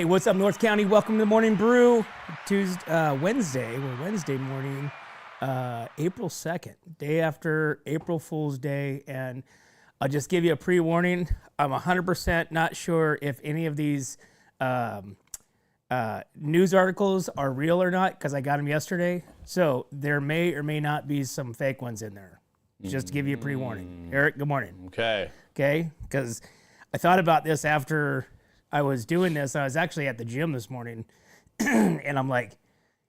what's up, North County? Welcome to the Morning Brew. Wednesday morning, April 2nd, day after April Fool's Day. And I'll just give you a pre-warning. I'm 100% not sure if any of these news articles are real or not, because I got them yesterday. So there may or may not be some fake ones in there. Just to give you a pre-warning. Eric, good morning. Okay, because I thought about this after I was doing this. I was actually at the gym this morning, and I'm like,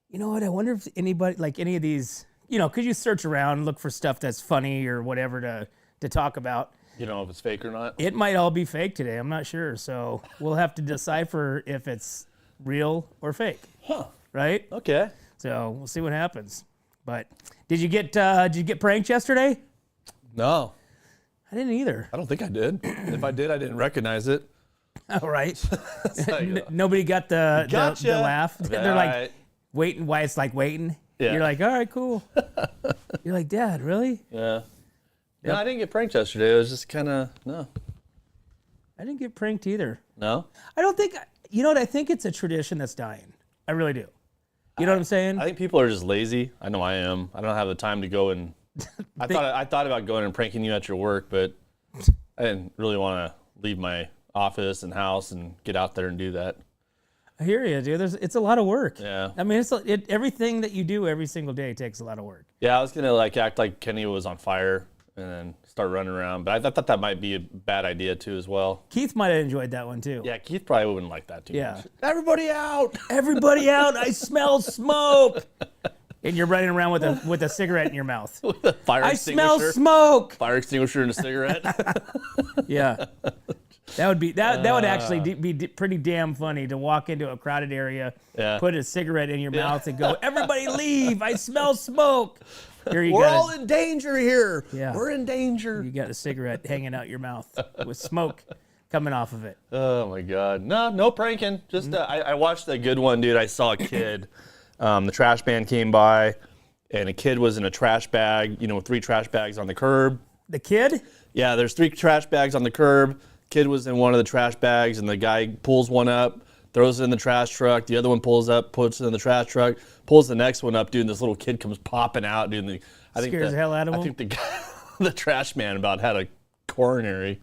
you know what? I wonder if anybody, like any of these, could you search around and look for stuff that's funny or whatever to talk about? You know if it's fake or not? It might all be fake today. I'm not sure. So we'll have to decipher if it's real or fake. Huh. Right? Okay. So we'll see what happens. But did you get pranked yesterday? No. I didn't either. I don't think I did. If I did, I didn't recognize it. All right. Like, Nobody got the laugh. All They're like right. waiting. Why it's like waiting. Yeah. You're like, all right, cool. You're like, Dad, really? Yeah. Yep. No, I didn't get pranked yesterday. It was just kind of, no. I didn't get pranked either. No? I don't think, you know what? I think it's a tradition that's dying. I really do. You know what I'm saying? I think people are just lazy. I know I am. I don't have the time to go and, I thought about going and pranking you at your work, but I didn't really want to leave my office and house and get out there and do that. I hear you, dude. It's a lot of work. Yeah. I mean, everything that you do every single day takes a lot of work. Yeah, I was gonna act like Kenny was on fire and then start running around, but I thought that might be a bad idea too as well. Keith might have enjoyed that one too. Yeah, Keith probably wouldn't like that too Yeah. much. Everybody out! Everybody out! I smell smoke. And you're running around with a cigarette in your mouth. Fire I extinguisher. smell smoke. Fire extinguisher and a cigarette. Yeah, that would actually be pretty damn funny to walk into a crowded area, Yeah. put a cigarette in your mouth, and go, "Everybody leave! I smell smoke." Here We're all in danger here. Yeah. We're in danger. You got a cigarette hanging out your mouth with smoke coming off of it. Oh my God. No pranking. Just I watched a good one, dude. I saw a kid. The trash man came by, and a kid was in a trash bag. With 3 trash bags on the curb. The kid? Yeah, there's 3 trash bags on the curb. Kid was in one of the trash bags, and the guy pulls one up, throws it in the trash truck. The other one pulls up, puts it in the trash truck, pulls the next one up, dude, and this little kid comes popping out, dude. And Scares the hell out of him? I think the guy, the trash man about had a coronary.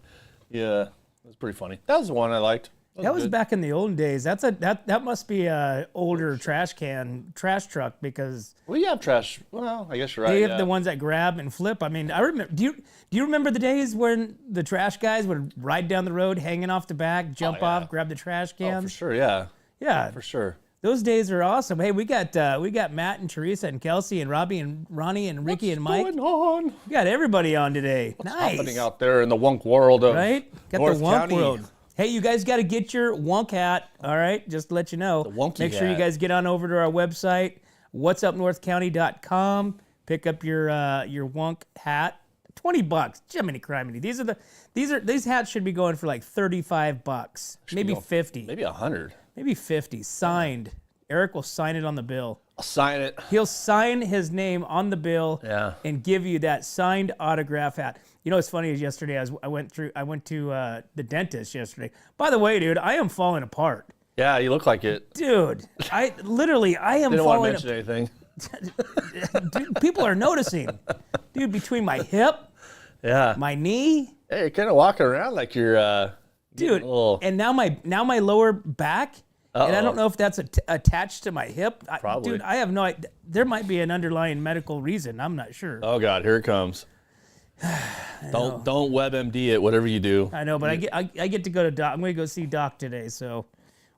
Yeah, it was pretty funny. That was the one I liked. That was good. back in the olden days. That must be a older trash truck, because We have trash. Well, I guess you're right. they have yeah. the ones that grab and flip. I mean, I remember. Do you remember the days when the trash guys would ride down the road, hanging off the back, jump yeah. off, grab the trash Oh, cans? for sure, yeah. Yeah, For sure. those days are awesome. Hey, we got Matt and Teresa and Kelsey and Robbie and Ronnie and Ricky and Mike. What's going on? We got everybody on today. What's nice. happening out there in the wonk world of Right? Got North the Wonk County. world. Hey, you guys got to get your Wonk hat, all right? Just to let you know. The wonky Make sure you hat. guys get on over to our website, whatsupnorthcounty.com. Pick up your Wonk hat. $20. Jiminy criminy. These hats should be going for like $35. Maybe 50. Maybe 100. Maybe 50. Signed. Eric will sign it on the bill. I'll sign it. He'll sign his name on the bill and give you that signed autograph hat. You know what's funny is yesterday I went to the dentist yesterday. By the way, dude, I am falling apart. Yeah, you look like it. Dude, I am Didn't want to falling mention anything. Dude, people are noticing. Dude, between my hip, Yeah. my knee, Hey, you're kind of walking around like you're dude, and now my lower back. And I don't know if that's attached to my hip. Probably. Dude, I have no idea. There might be an underlying medical reason. I'm not sure. Oh God, here it comes. Don't WebMD it, whatever you do. I know, but I get to go to Doc. I'm going to go see Doc today, so.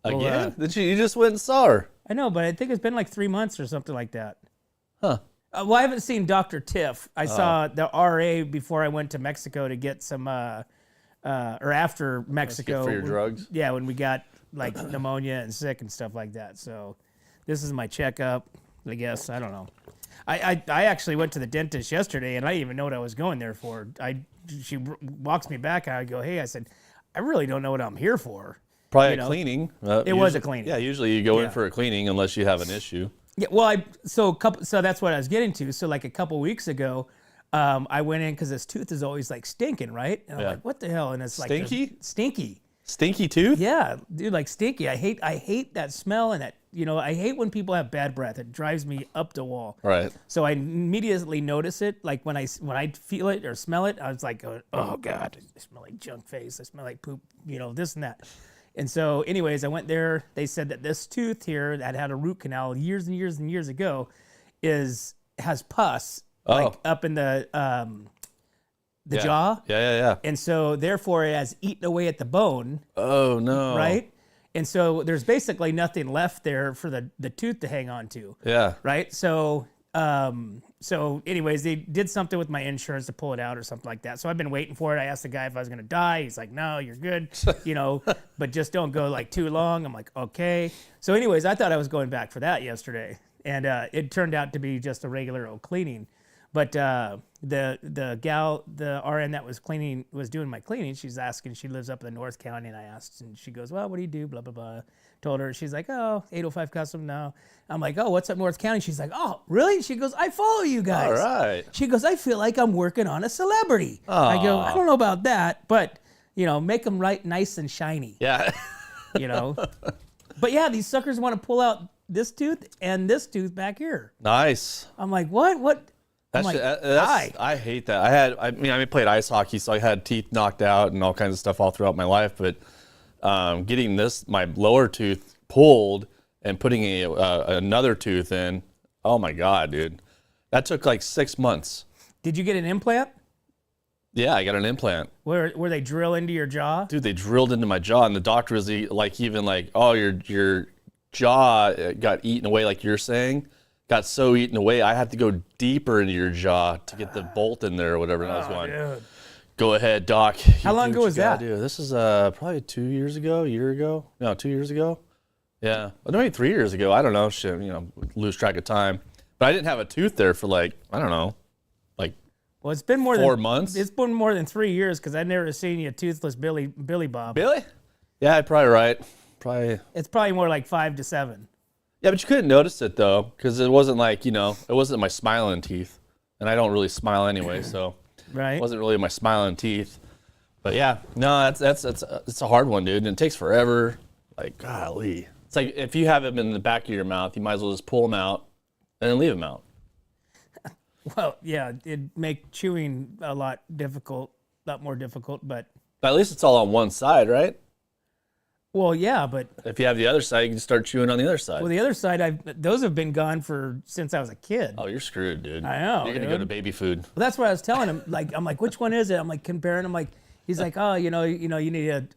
Again? You just went and saw her. I know, but I think it's been like 3 months or something like that. Huh. Well, I haven't seen Dr. Tiff. I saw the RA before I went to Mexico to get some, or after Mexico. For your drugs? Yeah, when we got like pneumonia and sick and stuff like that. So this is my checkup, I guess. I don't know. I actually went to the dentist yesterday, and I didn't even know what I was going there for. She walks me back, and I go, hey, I said, I really don't know what I'm here for. Probably a cleaning. It was a cleaning. Yeah, usually you go in for a cleaning unless you have an issue. Yeah, well, so that's what I was getting to. So like a couple weeks ago, I went in because this tooth is always like stinking, right? And I'm like, what the hell? And it's like Stinky? stinky. Stinky tooth? Yeah, dude, like stinky. I hate that smell and that, I hate when people have bad breath. It drives me up the wall. Right. So I immediately notice it. Like when I feel it or smell it, I was like, oh God, I smell like junk face. I smell like poop, this and that. And so anyways, I went there. They said that this tooth here that had a root canal years and years and years ago has pus like up in the jaw. Yeah. And so therefore it has eaten away at the bone. Oh, no. Right? And so there's basically nothing left there for the tooth to hang on to. Yeah. Right? So anyways, they did something with my insurance to pull it out or something like that. So I've been waiting for it. I asked the guy if I was going to die. He's like, no, you're good, but just don't go like too long. I'm like, okay. So anyways, I thought I was going back for that yesterday. And it turned out to be just a regular old cleaning. But the gal, the RN that was doing my cleaning, she's asking, she lives up in the North County, and I asked, and she goes, well, what do you do? Blah, blah, blah. Told her, she's like, oh, 805 Custom now. I'm like, oh, what's up North County? She's like, oh, really? She goes, I follow you guys. All right. She goes, I feel like I'm working on a celebrity. I go, I don't know about that, but, make them right nice and shiny. Yeah. But yeah, these suckers want to pull out this tooth and this tooth back here. Nice. I'm like, what? I hate that. I played ice hockey, so I had teeth knocked out and all kinds of stuff all throughout my life. But getting my lower tooth pulled and putting another tooth in, oh my God, dude, that took like 6 months. Did you get an implant? Yeah, I got an implant. Where they drill into your jaw? Dude, they drilled into my jaw, and the doctor was like, oh, your jaw got eaten away, like you're saying. Got so eaten away, I had to go deeper into your jaw to get the bolt in there or whatever. And I was going, dude. Go ahead, doc. How long ago was that? This is probably 2 years ago, a year ago. No, 2 years ago. Yeah, well, maybe 3 years ago. I don't know. Shit, lose track of time. But I didn't have a tooth there for like, I don't know, like well, it's been more 4 months. It's been more than 3 years because I've never seen you toothless Billy Bob. Billy? Yeah, you're probably right. It's probably more like 5 to 7. Yeah, but you couldn't notice it though, because it wasn't like, it wasn't my smiling teeth, and I don't really smile anyway, so right. It wasn't really my smiling teeth. But yeah, no, that's it's a hard one, dude, and it takes forever. Like, golly, it's like if you have them in the back of your mouth, you might as well just pull them out and then leave them out. Well, yeah, it'd make chewing a lot more difficult, but at least it's all on one side, right? Well, yeah, but if you have the other side, you can start chewing on the other side. Well, the other side, those have been gone since I was a kid. Oh, you're screwed, dude. I know. You're gonna go to baby food. Well, that's what I was telling him. Like, I'm like, which one is it? I'm like comparing. I'm like, he's like, oh, you need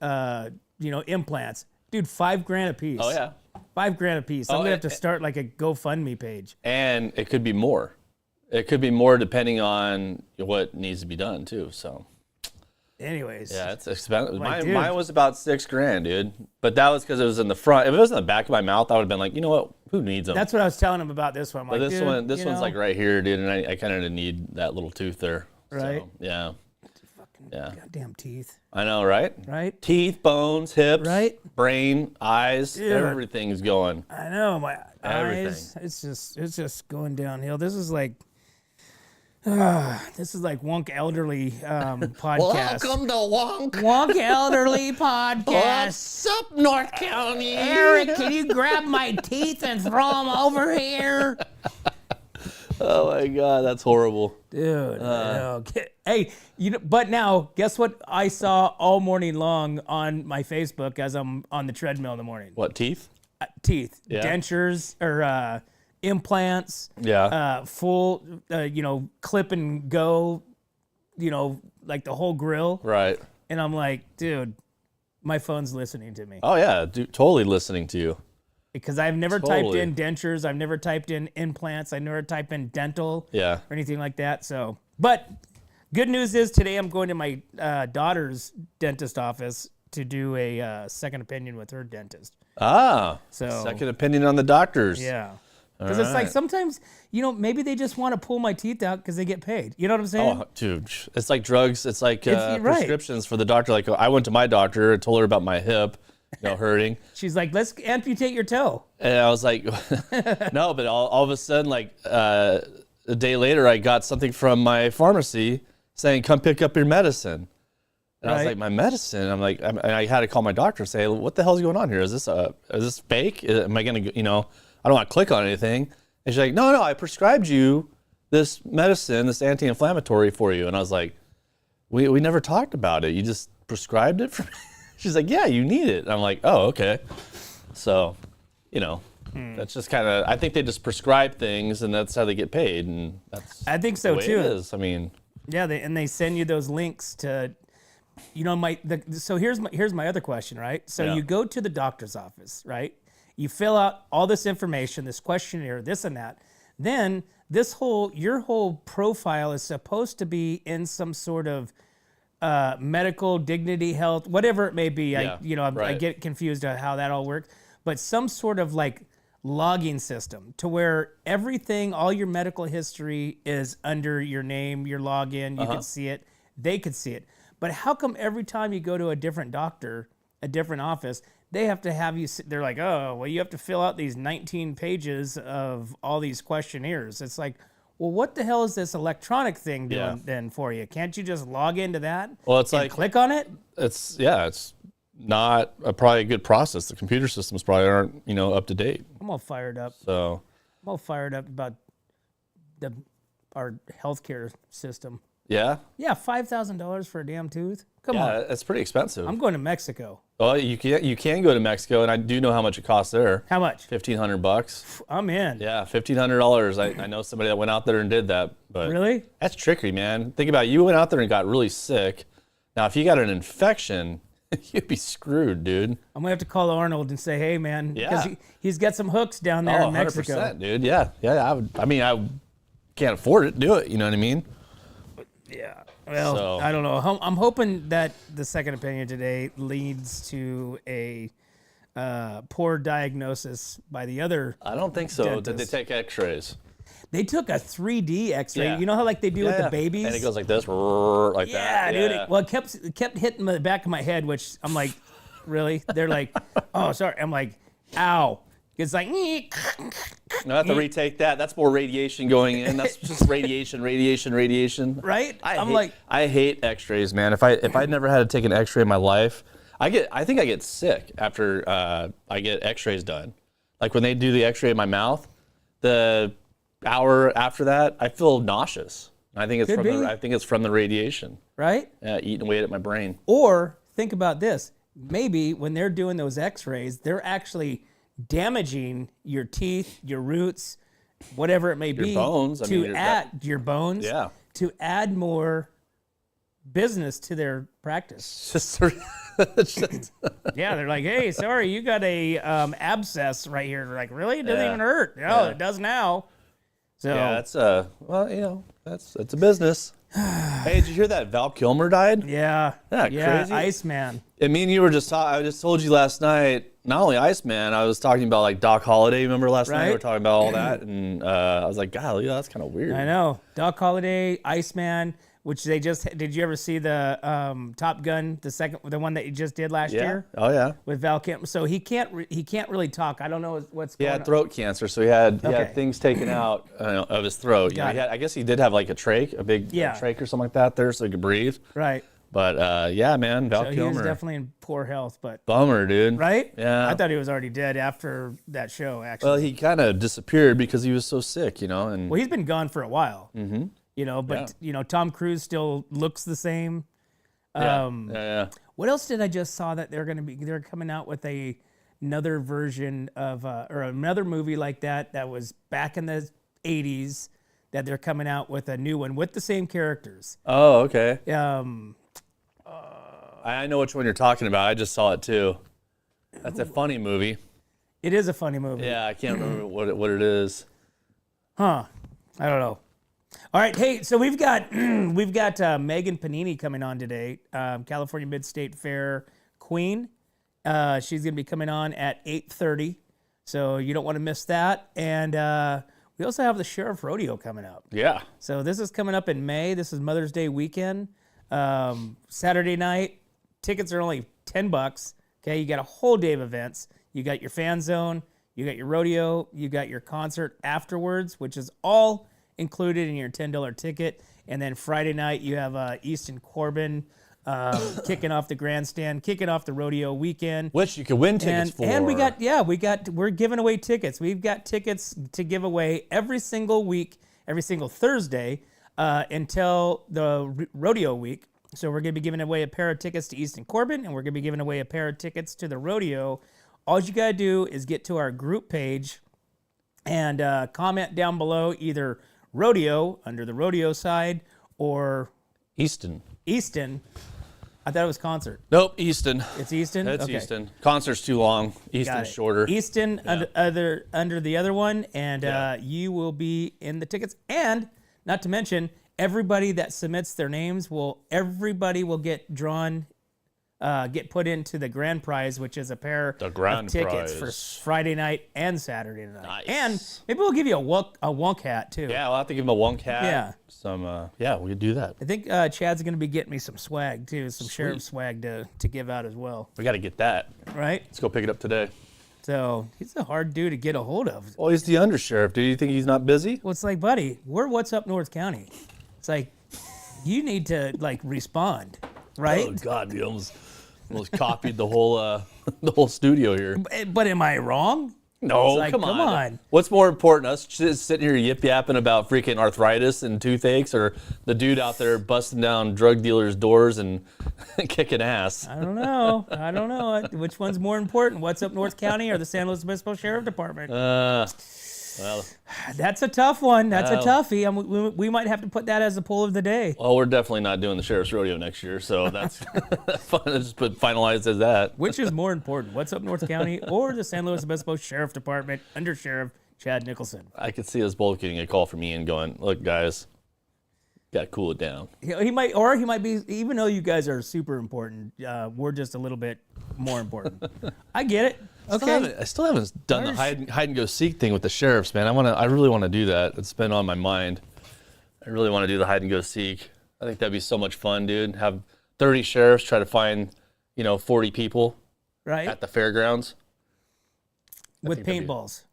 implants, dude. $5,000 a piece. Oh yeah. $5,000 a piece. I'm gonna have to start like a GoFundMe page. And it could be more. It could be more depending on what needs to be done too. So. Anyways. Yeah, it's expensive. Like, mine was about $6,000, dude. But that was because it was in the front. If it was in the back of my mouth, I would have been like, you know what? Who needs them? That's what I was telling him about this one. I'm but like, this one's like right here, dude, and I kind of need that little tooth there. Right. So, yeah. Yeah. Goddamn teeth. I know, right? Right. Teeth, bones, hips, right? Brain, eyes, Dude, everything's going. I know my Everything. eyes. It's just going downhill. This is like Wonk Elderly podcast. Welcome to Wonk. Wonk Elderly podcast. What's up, North County? Eric, can you grab my teeth and throw them over here? Oh my God, that's horrible, dude. Okay. Hey, but now guess what? I saw all morning long on my Facebook as I'm on the treadmill in the morning. What, teeth? Teeth, yeah. Dentures, or implants. Yeah. Full, clip and go. Like the whole grill. Right. And I'm like, dude, my phone's listening to me. Oh yeah, dude, totally listening to you. Because I've never typed in dentures, I've never typed in implants, I never typed in dental, yeah, or anything like that. So, but good news is today I'm going to my daughter's dentist office to do a second opinion with her dentist. Ah, so second opinion on the doctors. Yeah, because it's like sometimes maybe they just want to pull my teeth out because they get paid. You know what I'm saying? Oh, dude, it's like drugs. It's like prescriptions for the doctor. Like I went to my doctor and told her about my hip. Hurting. She's like, let's amputate your toe. And I was like, no, but all of a sudden, like a day later, I got something from my pharmacy saying, come pick up your medicine. And I was like, my medicine. I'm like, and I had to call my doctor and say, what the hell's going on here? Is this fake? Am I gonna, I don't want to click on anything. And she's like, no, I prescribed you this medicine, this anti-inflammatory for you. And I was like, we never talked about it. You just prescribed it for me? She's like, yeah, you need it. And I'm like, oh, okay. So, that's just kind of, I think they just prescribe things and that's how they get paid. And that's I think so the way too. It is. I mean, yeah, they send you those links to, so here's my other question, right? So Yeah. you go to the doctor's office, right? You fill out all this information, this questionnaire, this and that. Then your whole profile is supposed to be in some sort of medical dignity, health, whatever it may be. Yeah, I right. get confused on how that all works, but some sort of like logging system to where everything, all your medical history is under your name, your login, you can see it, they could see it. But how come every time you go to a different doctor, a different office, they have to have you, they're like, oh, well, you have to fill out these 19 pages of all these questionnaires. It's like, well, what the hell is this electronic thing doing then for you? Can't you just log into that? Well, it's and like, click on it? it's not probably a good process. The computer systems probably aren't, up to date. I'm all fired up. So, I'm all fired up about our healthcare system. yeah. Yeah, $5,000 for a damn tooth. Come Yeah, on. it's pretty expensive. I'm going to Mexico. Well, you can go to Mexico, and I do know how much it costs there. How much? $1,500. I'm in. Yeah, $1,500. I know somebody that went out there and did that, but Really? that's tricky, man. Think about it. You went out there and got really sick. Now, if you got an infection, you'd be screwed, dude. I'm gonna have to call Arnold and say, "Hey, man, because Yeah. he's got some hooks down there in Mexico." 100%, dude. Yeah. I can't afford it. Do it. You know what I mean? Yeah. Well, So- I don't know. I'm hoping that the second opinion today leads to a poor diagnosis by the other. I don't think so. Did they Dentist. take X-rays? They took a 3D X-ray. Yeah. You know how like they do with Yeah. the babies? And it goes like this, like Yeah, that. dude. It kept hitting the back of my head, which I'm like, really? They're like, oh, sorry. I'm like, ow. It's like, I have to retake that. That's more radiation going in. That's just radiation. right? I hate X-rays, man. If I'd never had to take an X-ray in my life, I think I get sick after I get X-rays done. Like when they do the X-ray in my mouth, the hour after that, I feel nauseous. I think it's from the radiation. right? Yeah, eating away at my brain. Or think about this. Maybe when they're doing those X-rays, they're actually damaging your teeth, your roots, whatever it may be, bones. your bones, Yeah. to add more business to their practice. It's just Yeah, they're like, hey, sorry, you got a abscess right here. They're like, really? It doesn't Yeah. even hurt. No, Yeah. it does now. So yeah, that's it's a business. Hey, did you hear that Val Kilmer died? yeah, Crazy? Iceman. And me and you were I just told you last night, not only Iceman, I was talking about like Doc Holliday. Remember last night we were Right. talking about all that, and I was like, golly, that's kind of weird. I know. Doc Holliday, Iceman, which they just did. You ever see the Top Gun, the one that he just did last Yeah. year Oh yeah. with Val Kilmer? So he can't really talk. I don't know what's He going had on. throat cancer, so he had Okay. things taken out of his throat. Got it. I guess he did have like a trach, a big trach or something like that there, so he could breathe. Right. But yeah, man, Val So he Kilmer, was definitely in poor health, but bummer, dude. right? Yeah. I thought he was already dead after that show. Actually, Well, he kind of disappeared because he was so sick, and well, he's been gone for a while. Mm-hmm. But Tom Cruise still looks the same. yeah. What else did I just saw that they're coming out with another version of or another movie like that was back in the 80s, that they're coming out with a new one with the same characters. Oh, okay. Um, I know which one you're talking about. I just saw it too. That's a funny movie. it is a funny movie. Yeah, I can't remember what it is. Huh. I don't know. All right, hey, so we've got Megan Panini coming on today, California Mid-State Fair Queen. She's going to be coming on at 8:30, so you don't want to miss that. And we also have the Sheriff Rodeo coming up. Yeah. So this is coming up in May. This is Mother's Day weekend. Saturday night, tickets are only $10. Okay, you got a whole day of events. You got your fan zone, you got your rodeo, you got your concert afterwards, which is all included in your $10 ticket. And then Friday night, you have Easton Corbin kicking off the grandstand, kicking off the rodeo weekend. Which you could win tickets for. And we're giving away tickets. We've got tickets to give away every single week, every single Thursday until the rodeo week. So we're going to be giving away a pair of tickets to Easton Corbin, and we're going to be giving away a pair of tickets to the rodeo. All you got to do is get to our group page and comment down below either rodeo under the rodeo side or Easton. I thought it was concert. Nope, Easton. It's Easton? That's Okay. Easton. Concert's too long. Got Easton's it. shorter. Easton under the other one, and you will be in the tickets. And not to mention, everybody that submits their names everybody will get drawn, get put into the grand prize, which is a pair of tickets for Friday night and Saturday night. Nice. And maybe we'll give you a wonk hat too. Yeah, we'll have to give him a wonk hat. Yeah. We could do that. I think Chad's going to be getting me some swag too, some sheriff swag to give out as well. We got to get that. Right? Let's go pick it up today. So he's a hard dude to get a hold of. Well, he's the undersheriff. Do you think he's not busy? Well, it's like, buddy, we're What's Up North County. It's like, you need to respond, right? Oh God, we almost copied the whole studio here. But am I wrong? No, It's like, come come on. What's more important, us just sitting here yip yapping about freaking arthritis and toothaches, or the dude out there busting down drug dealers' doors and kicking ass? I don't know. Which one's more important? What's Up North County or the San Luis Obispo Sheriff Department? Well, That's a tough one. That's a toughie. We might have to put that as a poll of the day. well, we're definitely not doing the Sheriff's Rodeo next year, so that's fun. Just finalized as that. Which is more important, What's Up North County or the San Luis Obispo Sheriff Department under Sheriff Chad Nicholson? I could see us both getting a call from Ian going, "Look, guys, got to cool it down." He might be, even though you guys are super important, we're just a little bit more important. I get it. Okay. I still haven't done the hide and go seek thing with the sheriffs, man. I really want to do that. It's been on my mind. I really want to do the hide and go seek. I think that'd be so much fun, dude. Have 30 sheriffs try to find, 40 people Right? at the fairgrounds. With think that'd paintballs.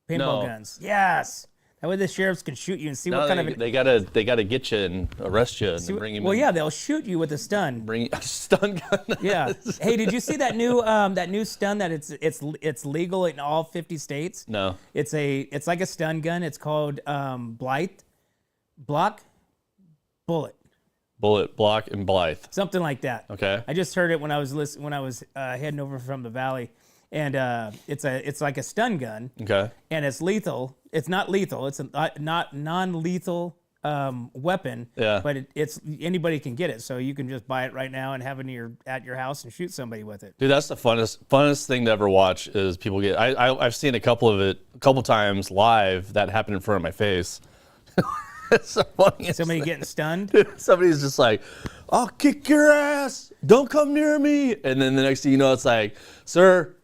No. Paintball guns. Yes. That way the sheriffs can shoot you and see No, what kind of... they gotta get you and arrest you and bring you. Well, yeah, they'll shoot you with a stun. Bring a stun gun. Yeah. Hey, did you see that new stun that it's legal in all 50 states? No. It's like a stun gun. It's called Bullet, Block, and Blythe. something like that. Okay. I just heard it when I was heading over from the valley, and it's like a stun gun, Okay. and it's lethal. It's not lethal. It's a not non-lethal weapon. Yeah. But it's anybody can get it, so you can just buy it right now and have it at your house and shoot somebody with it. Dude, that's the funnest thing to ever watch is people get. I've seen a couple times live that happened in front of my face. It's the funniest. Somebody getting stunned. Somebody's just like, "I'll kick your ass. Don't come near me." And then the next thing you know, it's like, "Sir,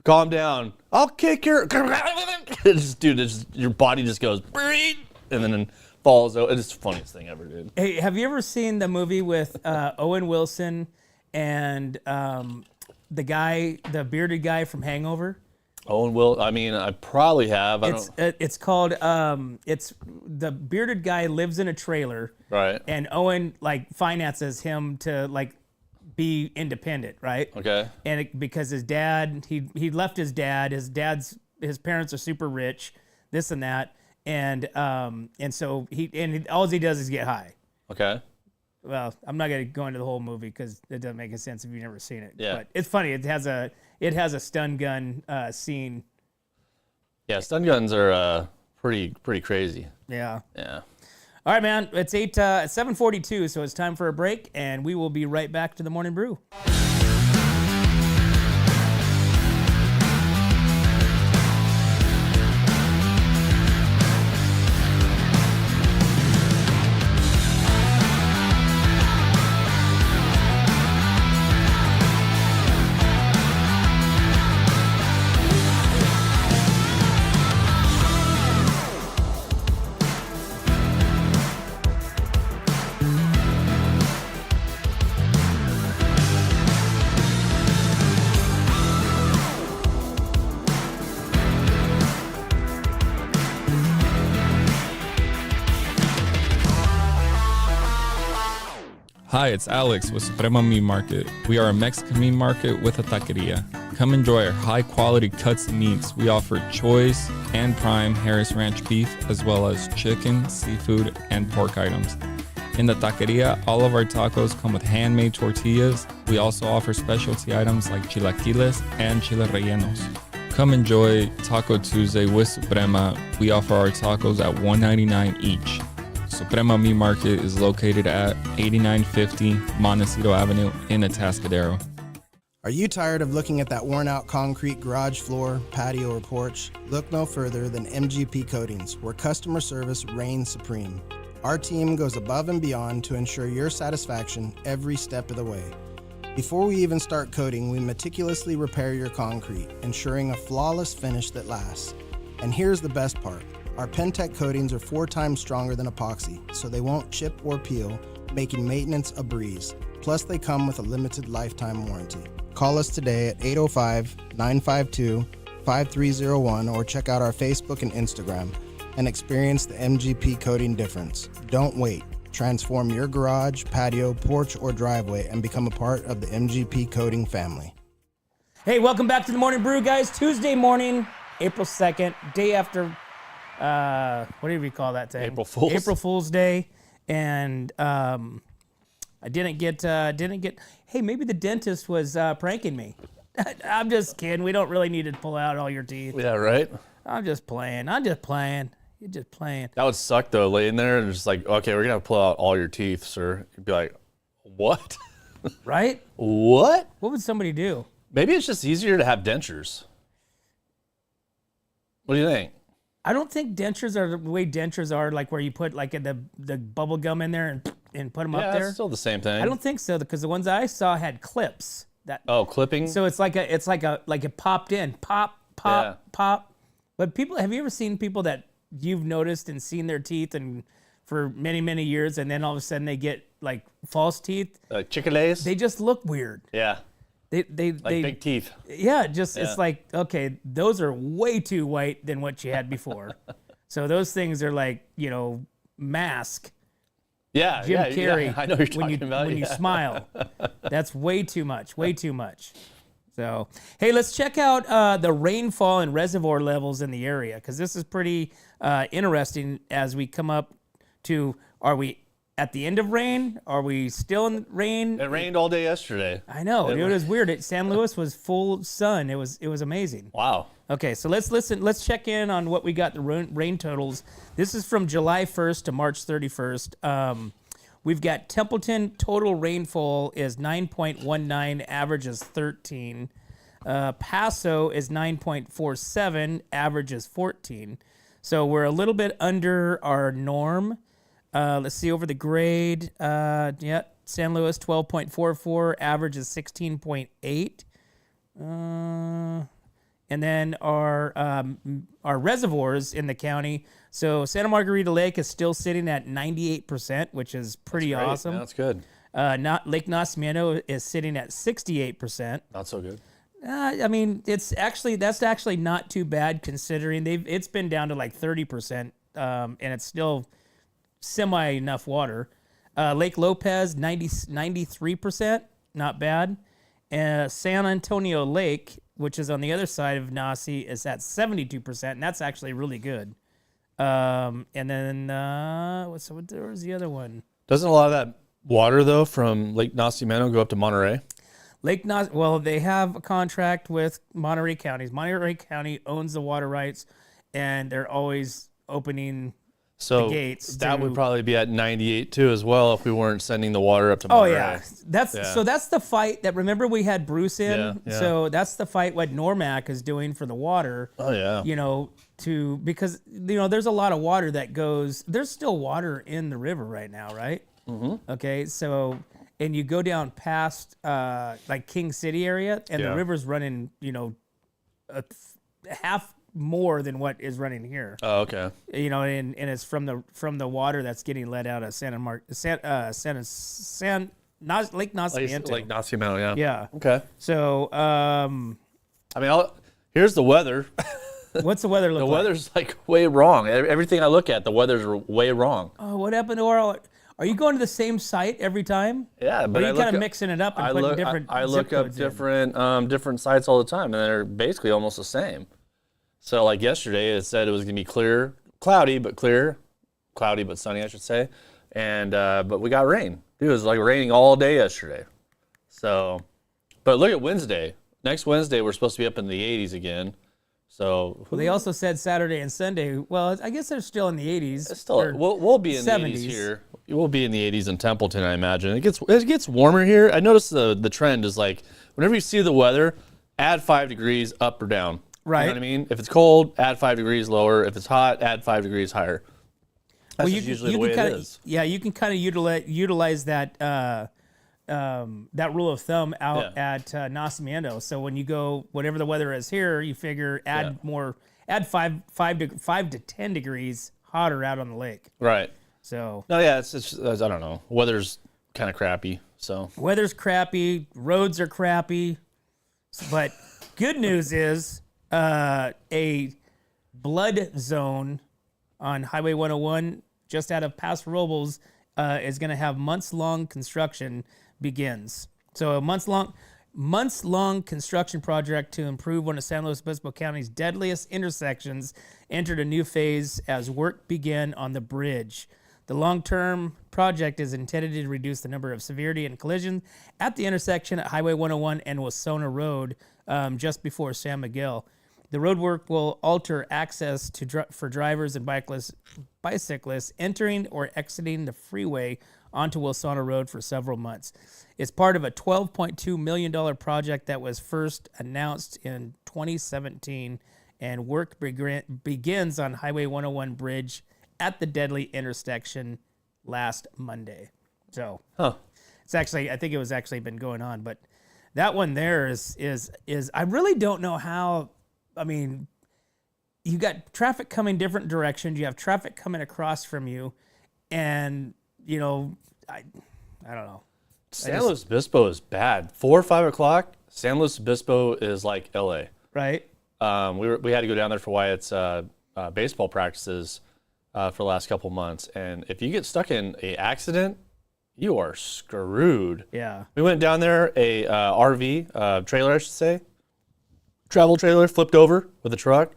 calm down. I'll kick your." Your body just goes, and then falls out. It's the funniest thing ever, dude. Hey, have you ever seen the movie with Owen Wilson and the bearded guy from Hangover? Owen Will. I mean, I probably have. It's called it's the bearded guy lives in a trailer, Right. and Owen finances him to be independent, right? Okay. And because his dad, he left his dad. His parents are super rich, this and that, and so all he does is get high. Okay. Well, I'm not gonna go into the whole movie because it doesn't make any sense if you've never seen it. Yeah. But it's funny. It has a stun gun scene. Yeah, stun guns are pretty crazy. Yeah. Yeah. All right, man. It's 7:42, so it's time for a break, and we will be right back to the Morning Brew. Hi, it's Alex with Suprema Meat Market. We are a Mexican meat market with a taqueria. Come enjoy our high-quality cuts and meats. We offer choice and prime Harris Ranch beef, as well as chicken, seafood, and pork items. In the taqueria, all of our tacos come with handmade tortillas. We also offer specialty items like chilaquiles and chile rellenos. Come enjoy Taco Tuesday with Suprema. We offer our tacos at $1.99 each. Suprema Meat Market is located at 8950 Montecito Avenue in Atascadero. Are you tired of looking at that worn-out concrete garage floor, patio, or porch? Look no further than MGP Coatings, where customer service reigns supreme. Our team goes above and beyond to ensure your satisfaction every step of the way. Before we even start coating, we meticulously repair your concrete, ensuring a flawless finish that lasts. And here's the best part. Our Pentec coatings are 4 times stronger than epoxy, so they won't chip or peel, making maintenance a breeze. Plus, they come with a limited lifetime warranty. Call us today at 805-952-5301 or check out our Facebook and Instagram and experience the MGP coating difference. Don't wait. Transform your garage, patio, porch, or driveway and become a part of the MGP coating family. Hey, welcome back to the Morning Brew, guys. Tuesday morning, April 2nd, day after, what do we call that thing? April Fool's. April Fool's Day. And I didn't get, hey, maybe the dentist was pranking me. I'm just kidding. We don't really need to pull out all your teeth. Yeah, right? I'm just playing. You're just playing. That would suck, though, laying there and just like, okay, we're going to have to pull out all your teeth, sir. You'd be like, what? Right? What? What would somebody do? Maybe it's just easier to have dentures. What do you think? I don't think dentures are the way dentures are, like where you put like the bubble gum in there and put them up there. Yeah, it's still the same thing. I don't think so, because the ones I saw had clips. Oh, clipping? So it's like it popped in, pop. But have you ever seen people that you've noticed and seen their teeth and for many, many years, and then all of a sudden they get like false teeth? Chick-fil-A's? They just look weird. Yeah. They Big teeth. Yeah, it's like, okay, those are way too white than what you had before. So those things are like, mask. Yeah, Jim Carrey. Yeah, I know what you're talking about. When you smile. That's way too much. So, hey, let's check out the rainfall and reservoir levels in the area, because this is pretty interesting as we come up to, are we at the end of rain? Are we still in rain? It rained all day yesterday. I know. It was weird. San Luis was full sun. It was amazing. Wow. Okay, so let's listen. Let's check in on what we got, the rain totals. This is from July 1st to March 31st. We've got Templeton, total rainfall is 9.19, average is 13. Paso is 9.47, average is 14. So we're a little bit under our norm. Let's see over the grade. San Luis 12.44, average is 16.8. And then our reservoires in the county. So Santa Margarita Lake is still sitting at 98%, which is pretty awesome. Yeah, that's good. Lake Nacimiento is sitting at 68%. Not so good. I mean, that's actually not too bad considering it's been down to like 30%, and it's still semi enough water. Lake Lopez 93%, not bad. San Antonio Lake, which is on the other side of Nasi, is at 72%, and that's actually really good. And then what's the other one? Doesn't a lot of that water though from Lake Nacimiento go up to Monterey? Well, they have a contract with Monterey County. Monterey County owns the water rights, and they're always opening the gates. That would probably be at 98 too as well if we weren't sending the water up to Monterey. Oh yeah, so that's the fight that, remember we had Bruce in. Yeah. So that's the fight what Normac is doing for the water. Oh yeah. Because there's a lot of water that goes. There's still water in the river right now, right? Mm-hmm. Okay, so and you go down past like King City area, and the river's running, half more than what is running here. Oh, okay. And it's from the water that's getting let out of Lake Nacimiento. Lake Nacimiento, yeah. Yeah. Okay. So, here's the weather. What's the weather look like? The weather's like way wrong. Everything I look at, the weather's way wrong. Oh, what happened to Are you going to the same site every time? Yeah, Or but are you kind of mixing it up and putting different I zip look up codes in? different sites all the time, and they're basically almost the same. So like yesterday, it said it was gonna be clear, cloudy but sunny, I should say. And but we got rain. Dude, it was like raining all day yesterday. So, but look at Wednesday. Next Wednesday, we're supposed to be up in the 80s again. So Well, they also said Saturday and Sunday. Well, I guess they're still in the 80s. it's still, or we'll be in the 70s. 80s here. We'll be in the 80s in Templeton, I imagine. It gets warmer here. I noticed the trend is like whenever you see the weather, add 5 degrees up or down. Right. You know what I mean? If it's cold, add 5 degrees lower. If it's hot, add 5 degrees higher. That's just usually the way it is. Yeah, you can kind of utilize that that rule of thumb out at Nacimiento. So when you go, whatever the weather is here, you figure add 5 to 10 degrees hotter out on the lake. Right. So No, yeah, it's I don't know. Weather's kind of crappy, so. weather's crappy, roads are crappy, but good news is a blood zone on Highway 101 just out of Paso Robles is going to have months-long construction begins. So a months-long construction project to improve one of San Luis Obispo County's deadliest intersections entered a new phase as work began on the bridge. The long-term project is intended to reduce the number of severity and collisions at the intersection at Highway 101 and Wasona Road just before San Miguel. The road work will alter access for drivers and bicyclists entering or exiting the freeway onto Wasona Road for several months. It's part of a $12.2 million project that was first announced in 2017, and work begins on Highway 101 bridge at the deadly intersection last Monday. So it's actually, I think it was actually been going on, but that one there is I really don't know how. I mean, you got traffic coming different directions. You have traffic coming across from you, and I don't know. San Luis Obispo is bad. 4 or 5 o'clock, San Luis Obispo is like LA. Right. We had to go down there for Wyatt's baseball practices for the last couple months, and if you get stuck in a accident, you are screwed. Yeah. We went down there, a RV trailer, I should say, travel trailer flipped over with a truck.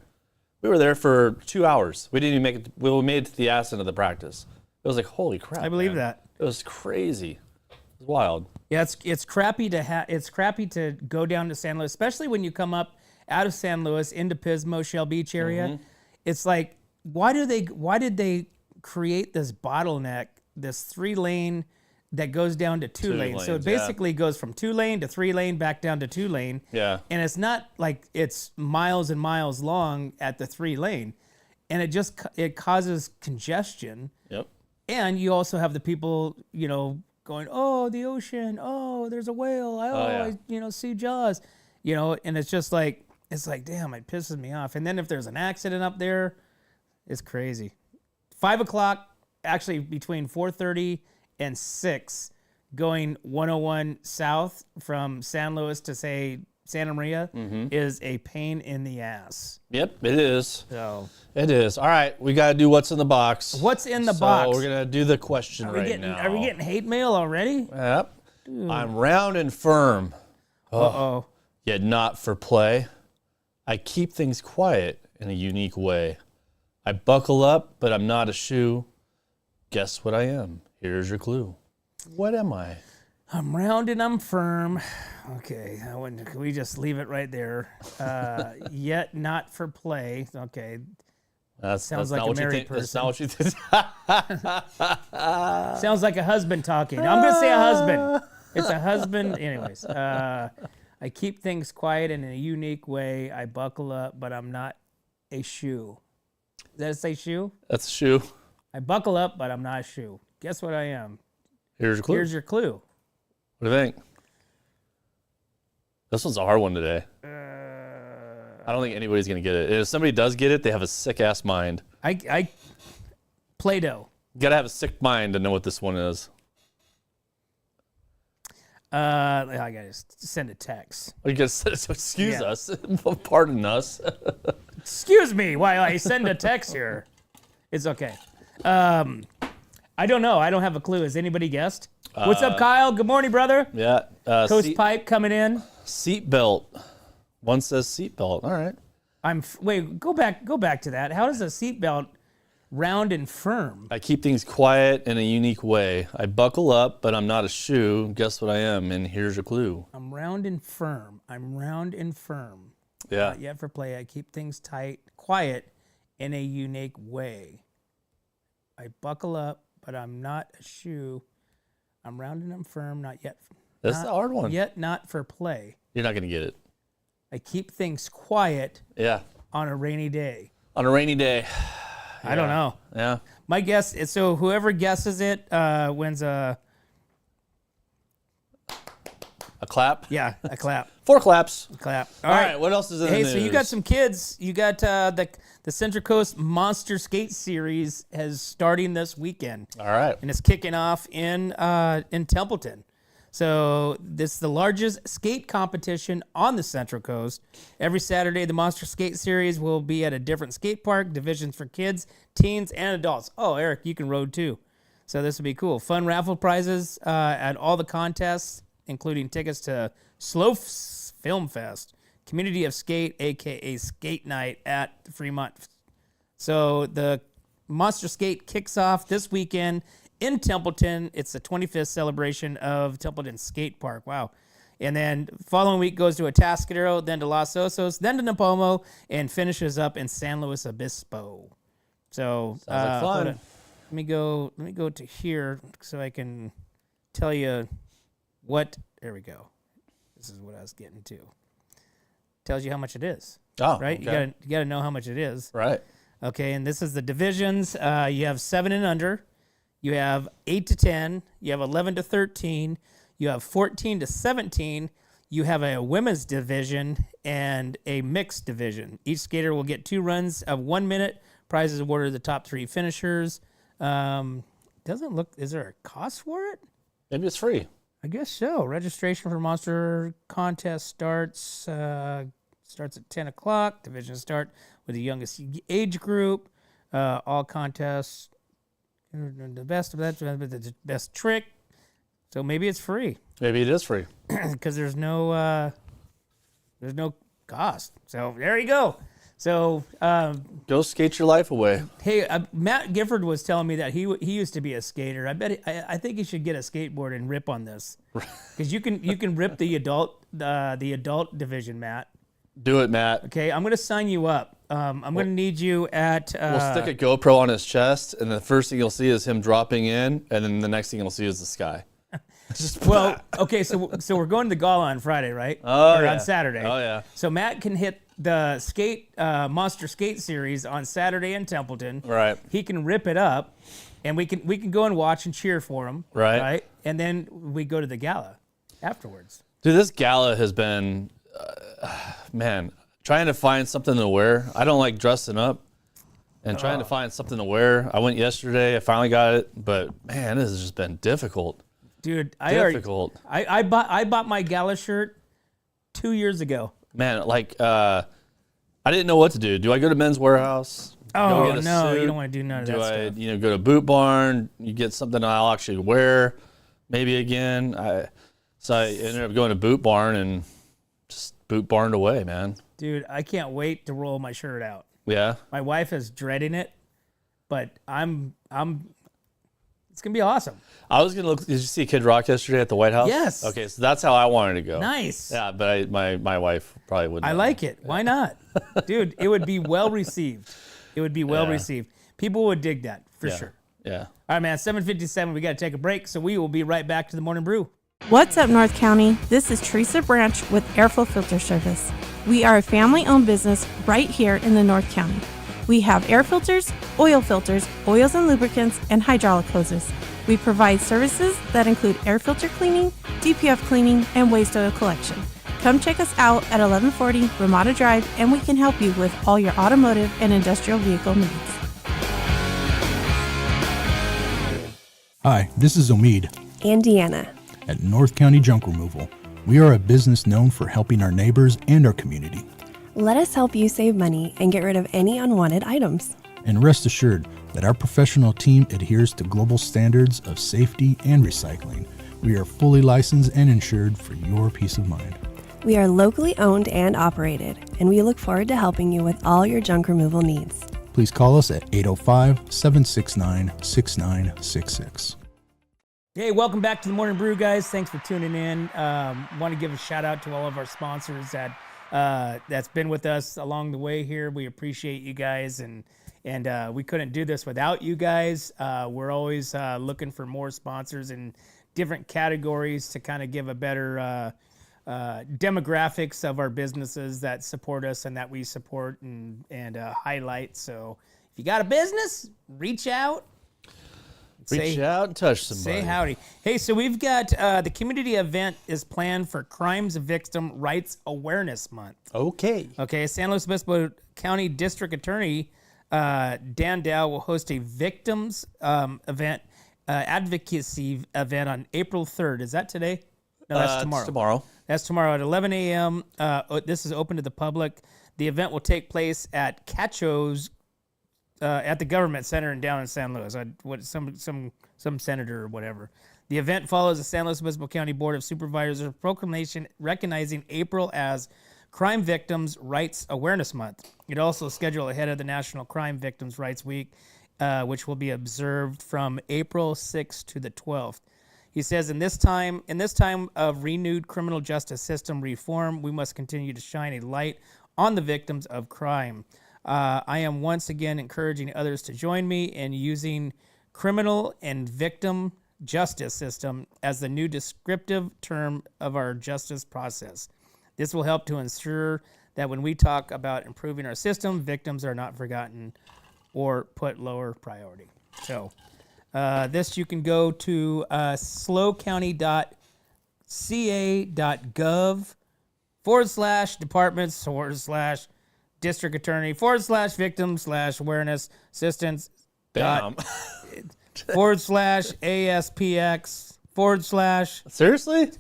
We were there for 2 hours. We didn't even make it. We made it to the ass end of the practice. It was like, holy crap! I believe man. that. It was crazy. It was wild. Yeah, it's crappy to go down to San Luis, especially when you come up out of San Luis into Pismo, Shell Beach area. Mm-hmm. It's like, why did they create this bottleneck, this 3-lane that goes down to 2 lanes? So it basically goes from 2 lane to 3 lane back down to 2 lane. Yeah. And it's not like it's miles and miles long at the 3 lane, and it causes congestion. Yep. And you also have the people, going, oh, the ocean, oh, there's a whale, I see Jaws, and it's just like, damn, it pisses me off. And then if there's an accident up there, it's crazy. 5 o'clock, actually between 4:30 and 6, going 101 south from San Luis to, say, Santa Maria is a pain in the ass. Yep, it is. So It is. All right, we got to do what's in the box. what's in the box? So we're going to do the question now. Are we getting hate mail already? Yep. I'm round and firm. Uh-oh. Yet not for play. I keep things quiet in a unique way. I buckle up, but I'm not a shoe. Guess what I am? Here's your clue. What am I? I'm round and I'm firm. Okay, can we just leave it right there? Yet not for play. Okay. Sounds like a married person. That's not what you think. Sounds like a husband talking. I'm going to say a husband. It's a husband. Anyways, I keep things quiet in a unique way. I buckle up, but I'm not a shoe. Does that say shoe? That's a shoe. I buckle up, but I'm not a shoe. Guess what I am? Here's your clue. Here's your clue. What do you think? This one's a hard one today. I don't think anybody's going to get it. If somebody does get it, they have a sick-ass mind. Play-Doh. You got to have a sick mind to know what this one is. I got to send a text. You got to excuse us. Pardon us. Excuse me while I send a text here. It's okay. I I don't know. I don't have a clue. Has anybody guessed? What's up, Kyle? Good morning, brother. Yeah. Coast Pipe coming in. Seat belt. One says seat belt. All right. Wait, go back to that. How does a seatbelt round and firm? I keep things quiet in a unique way. I buckle up, but I'm not a shoe. Guess what I am? And here's your clue. I'm round and firm. Yeah. Not yet for play. I keep things tight, quiet, in a unique way. I buckle up, but I'm not a shoe. I'm round and I'm firm. Not yet. That's the hard one. Yet not for play. You're not going to get it. I keep things quiet. Yeah. On a rainy day. On a rainy day. I don't know. Yeah. My guess is, so whoever guesses it wins a clap? Yeah, a clap. 4 claps. A clap. All right. What else is in the news? Hey, so you got some kids. You got the Central Coast Monster Skate Series is starting this weekend. All right. And it's kicking off in Templeton. So this is the largest skate competition on the Central Coast. Every Saturday, the Monster Skate Series will be at a different skate park, divisions for kids, teens, and adults. Oh, Eric, you can road too. So this will be cool. Fun raffle prizes at all the contests, including tickets to SLO Film Fest, Community of Skate, a.k.a. Skate Night at Fremont. So the Monster Skate kicks off this weekend in Templeton. It's the 25th celebration of Templeton Skate Park. Wow. And then following week goes to Atascadero, then to Los Osos, then to Napomo, and finishes up in San Luis Obispo. So Sounds like fun. Let me go to here so I can tell you what. There we go. This is what I was getting to. Tells you how much it is. Oh, right. okay. You gotta know how much it is. Right. Okay, and this is the divisions. You have 7 and under. You have 8 to 10. You have 11 to 13. You have 14 to 17. You have a women's division and a mixed division. Each skater will get 2 runs of 1 minute. Prizes awarded to the top 3 finishers. Doesn't look. Is there a cost for it? Maybe it's free. I guess so. Registration for Monster Contest starts at 10 o'clock. Divisions start with the youngest age group. All contests. The best of that, the best trick. So maybe it's free. Maybe it is free. Because there's no cost. So there you go. So go skate your life away. Hey, Matt Gifford was telling me that he used to be a skater. I think he should get a skateboard and rip on this, because you can rip the adult division, Matt. Do it, Matt. Okay, I'm gonna sign you up. I'm gonna need you at. We'll stick a GoPro on his chest, and the first thing you'll see is him dropping in, and then the next thing you'll see is the sky. Well, okay, so we're going to the gala on Friday, right? Oh, or yeah. on Saturday. Oh yeah. So Matt can hit the Monster Skate Series on Saturday in Templeton. Right. He can rip it up, and we can go and watch and cheer for him. Right. And then we go to the gala afterwards. Dude, this gala has been, man, trying to find something to wear. I don't like dressing up, and trying to find something to wear. I went yesterday. I finally got it, but man, this has just been difficult. Dude, I bought my gala shirt 2 years ago. Man, like, I didn't know what to do. Do I go to Men's Warehouse? Oh, no, you don't want to do none of that stuff. Do I, go to Boot Barn? You get something I'll actually wear, maybe again. So I ended up going to Boot Barn and just Boot Barned away, man. Dude, I can't wait to roll my shirt out. Yeah. My wife is dreading it, but it's gonna be awesome. I was gonna look. Did you see Kid Rock yesterday at the White House? Yes. Okay, so that's how I wanted to go. Nice. Yeah, but my wife probably wouldn't. I like it. Why not? Dude, it would be well received. It would be well received. People would dig that for sure. Yeah. All right, man. 7:57. We got to take a break, so we will be right back to the Morning Brew. What's up, North County? This is Teresa Branch with Airflow Filter Service. We are a family-owned business right here in the North County. We have air filters, oils and lubricants, and hydraulic hoses. We provide services that include air filter cleaning, DPF cleaning, and waste oil collection. Come check us out at 1140 Ramada Drive, and we can help you with all your automotive and industrial vehicle needs. Hi, this is Omid and Deanna at North County Junk Removal. We are a business known for helping our neighbors and our community. Let us help you save money and get rid of any unwanted items. And rest assured that our professional team adheres to global standards of safety and recycling. We are fully licensed and insured for your peace of mind. We are locally owned and operated, and we look forward to helping you with all your junk removal needs. Please call us at 805-769-6966. Hey, welcome back to the Morning Brew, guys. Thanks for tuning in. Want to give a shout out to all of our sponsors that's been with us along the way here. We appreciate you guys, and we couldn't do this without you guys. We're always looking for more sponsors in different categories to kind of give a better demographics of our businesses that support us and that we support and highlight. So if you got a business, reach out. Reach out and touch somebody. Say howdy. Hey, so we've got the community event is planned for Crimes Victim Rights Awareness Month. Okay. San Luis Obispo County District Attorney Dan Dow will host a victims event, advocacy event on April 3rd. Is that today? No, that's tomorrow. Tomorrow. That's tomorrow at 11 a.m. This is open to the public. The event will take place at Cacho's at the Government Center down in San Luis. Some senator or whatever. The event follows the San Luis Obispo County Board of Supervisors proclamation recognizing April as Crime Victims Rights Awareness Month. It also scheduled ahead of the National Crime Victims Rights Week, which will be observed from April 6th to the 12th. He says, in this time of renewed criminal justice system reform, we must continue to shine a light on the victims of crime. I am once again encouraging others to join me in using criminal and victim justice system as the new descriptive term of our justice process. This will help to ensure that when we talk about improving our system, victims are not forgotten or put lower priority. So this you can go to slocounty.ca.gov/departments/ district attorney /victim/awareness assistance Damn. /ASPX / Seriously?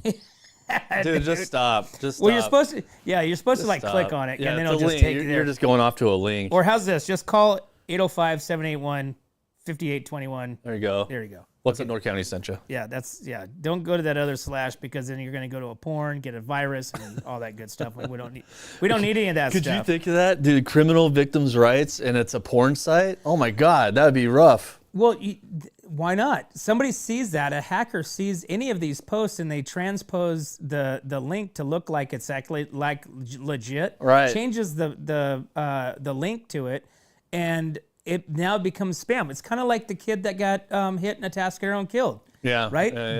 Dude, just stop. Just stop. Well, you're supposed to. Yeah, you're supposed to like Stop. click on it, Yeah, and then it's it'll a just link. take you there. You're just going off to a link. Or how's this? Just call 805-781-5821. There you go. There you go. What's up, North County sent you? Yeah, don't go to that other / because then you're going to go to a porn, get a virus, and all that good stuff. We don't need any of that Could stuff. you think of that? Dude, criminal victims' rights, and it's a porn site? Oh, my God. That would be rough. Well, why not? Somebody sees that. A hacker sees any of these posts, and they transpose the link to look like it's actually like legit. Right. Changes the link to it, and it now becomes spam. It's kind of like the kid that got hit in a Atascadero and killed. Yeah. Right. Yeah.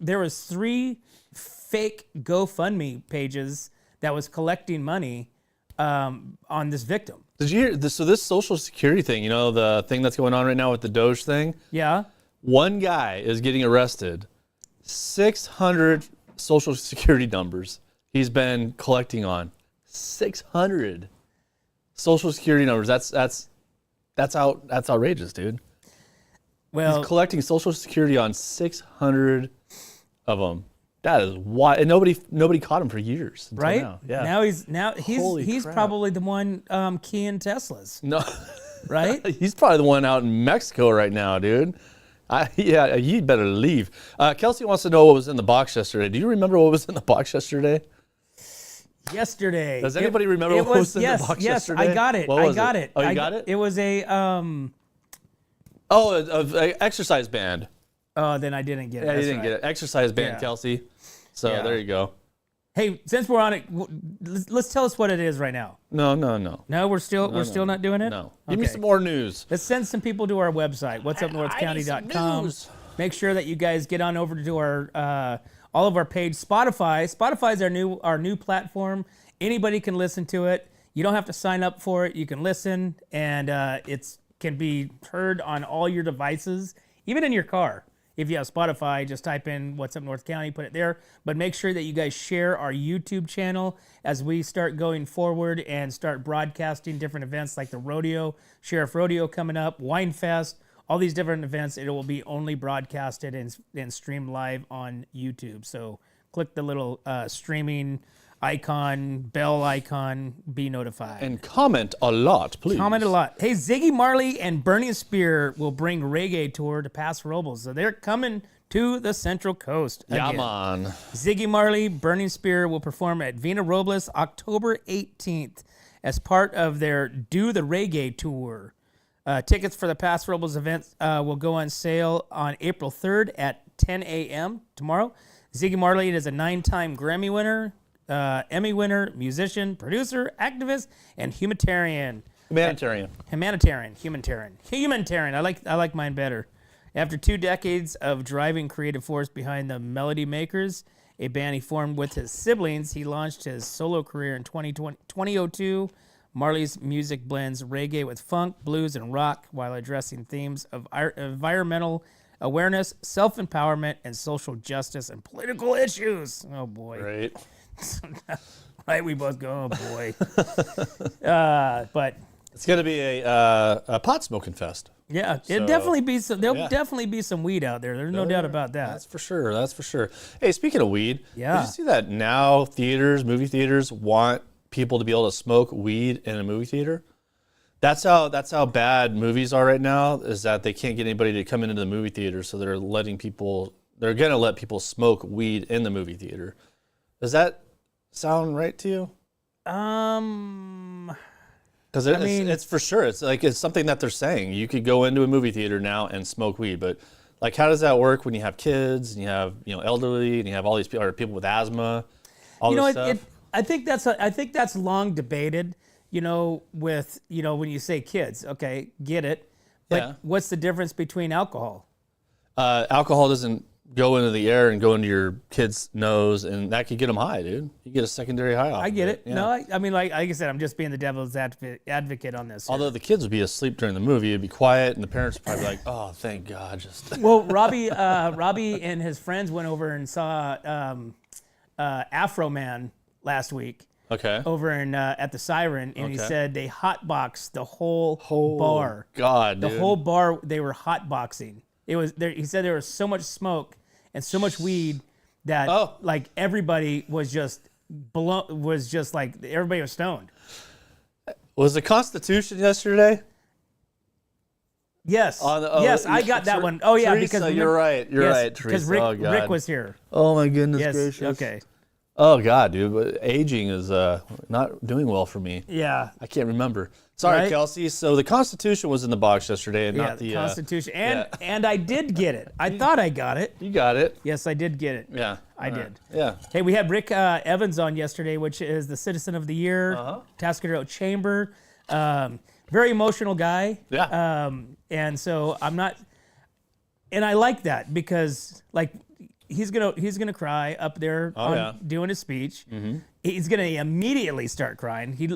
There was 3 fake GoFundMe pages that was collecting money on this victim. Did you hear this? So this Social Security thing, you know, the thing that's going on right now with the Doge thing? Yeah. One guy is getting arrested. 600 Social Security numbers he's been collecting on. 600 Social Security numbers. That's outrageous, dude. Well, He's collecting Social Security on 600 of them. That is wild. And nobody caught him for years. Until right? Now. Yeah. Now he's crap. probably the one keying Teslas. No. Right? He's probably the one out in Mexico right now, dude. Yeah, you better leave. Kelsey wants to know what was in the box yesterday. Do you remember what was in the box yesterday? Yesterday. Does anybody remember what was in the box yesterday? Yes, I got it. What was I got it? it. Oh, you got it? It was a an exercise band. Oh, then I didn't get it. Yeah, you That's didn't right. get it. Exercise band, Yeah. Kelsey. So Yeah. there you go. Hey, since we're on it, let's tell us what it is right now. No. No, we're still not doing it. No. Give me Okay. some more news. Let's send some people to our website, whatsupnorthcounty.com. News. Make sure that you guys get on over to our all of our page. Spotify is our new platform. Anybody can listen to it. You don't have to sign up for it. You can listen, and it can be heard on all your devices, even in your car. If you have Spotify, just type in What's Up North County, put it there. But make sure that you guys share our YouTube channel as we start going forward and start broadcasting different events like the rodeo, Sheriff Rodeo coming up, Wine Fest, all these different events. It will be only broadcasted and streamed live on YouTube. So click the little streaming icon, bell icon, be notified. And comment a lot, please. Comment a lot. Hey, Ziggy Marley and Burning Spear will bring Reggae tour to Paso Robles. So they're coming to the Central Coast Yeah, again. man. Ziggy Marley, Burning Spear will perform at Vinedo Robles October 18th as part of their Do the Reggae tour. Tickets for the Paso Robles event will go on sale on April 3rd at 10 a.m. tomorrow. Ziggy Marley is a 9-time Grammy winner, Emmy winner, musician, producer, activist, and humanitarian. Humanitarian. I like mine better. After 2 decades of driving creative force behind the Melody Makers, a band he formed with his siblings, he launched his solo career in 2002. Marley's music blends reggae with funk, blues, and rock while addressing themes of environmental awareness, self-empowerment, and social justice and political issues. Oh, boy. Right. Right, we both go, oh, boy. But It's going to be a pot smoking fest. yeah, So, it'll definitely be some. There'll yeah. definitely be some weed out there. There's no doubt about that. That's for sure. That's for sure. Hey, speaking of weed, Yeah. did you see that now movie theaters want people to be able to smoke weed in a movie theater? That's how bad movies are right now, is that they can't get anybody to come into the movie theater, so they're going to let people smoke weed in the movie theater. Does that sound right to you? Because it's for sure. It's something that they're saying. You could go into a movie theater now and smoke weed, but like, how does that work when you have kids and you have elderly and you have all these people, or people with asthma, all this stuff? I think that's long debated. With when you say kids, okay, get it, but Yeah. what's the difference between alcohol? Alcohol doesn't go into the air and go into your kid's nose, and that could get them high, dude. You get a secondary high off. I get of it. Yeah. No, I mean, like I said, I'm just being the devil's advocate on this. Although the kids would be asleep during the movie, it'd be quiet, and the parents would probably be like, "Oh, thank God!" Well, Robbie and his friends went over and saw Afro Man last week. Okay. Over in at the Siren, and he Okay. said they hotboxed the whole bar. God, The dude. whole bar they were hotboxing. It was there. He said there was so much smoke and so much weed that like everybody was just like everybody was stoned. Was the Constitution yesterday? Yes, yes, I got that one. Oh yeah, Teresa, because you're right. You're right, because Teresa. Rick, Oh, God. Rick was here. Oh my goodness Yes. gracious. Okay. Oh God, dude, but aging is not doing well for me. Yeah. I can't remember. Sorry, Right? Kelsey. So the Constitution was in the box yesterday, and Yeah, not the Constitution, yeah. and I did get it. I thought I got it. You got it. Yes, I did get it. Yeah, I did. Yeah. Hey, we had Rick Evans on yesterday, which is the Citizen of the Year, Tascadero Chamber. Very emotional guy. Yeah. And so I'm not, and I like that because like he's gonna cry up there doing his speech. Mm-hmm. He's gonna immediately start crying. He